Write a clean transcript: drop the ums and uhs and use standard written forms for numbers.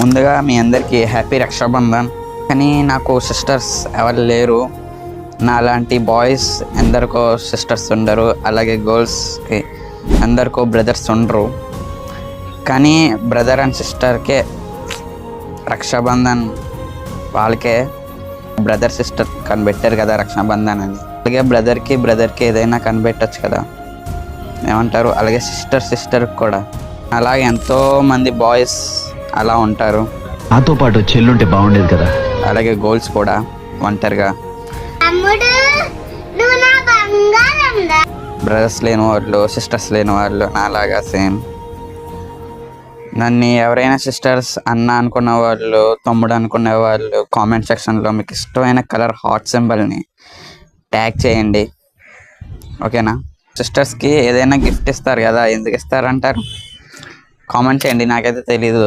ముందుగా మీ అందరికీ హ్యాపీ రక్షాబంధన్. కానీ నాకు సిస్టర్స్ ఎవరు లేరు. నా లాంటి బాయ్స్ ఎందరికో సిస్టర్స్ ఉండరు, అలాగే గర్ల్స్కి ఎందరికో బ్రదర్స్ ఉండరు. కానీ బ్రదర్ అండ్ సిస్టర్కే రక్షాబంధన్, వాళ్ళకే బ్రదర్ సిస్టర్ కనిపెట్టారు కదా రక్షాబంధన్ అని. అలాగే బ్రదర్కి ఏదైనా కనిపెట్టచ్చు కదా, ఏమంటారు? అలాగే సిస్టర్ కూడా అలాగే ఎంతోమంది బాయ్స్ అలా ఉంటారు. నాతో పాటు చెల్లుంటే బాగుండేది కదా. అలాగే గర్ల్స్ కూడా ఒంటరిగా బ్రదర్స్ లేని వాళ్ళు, సిస్టర్స్ లేని వాళ్ళు నాలాగా సేమ్. నన్ను ఎవరైనా సిస్టర్స్ అన్న అనుకున్న వాళ్ళు, తమ్ముడు అనుకునే వాళ్ళు కామెంట్ సెక్షన్లో మీకు ఇష్టమైన కలర్ హార్ట్ సింబల్ని ట్యాగ్ చేయండి, ఓకేనా? సిస్టర్స్కి ఏదైనా గిఫ్ట్ ఇస్తారు కదా, ఎందుకు ఇస్తారంటారు? కామెంట్ చేయండి, నాకైతే తెలీదు.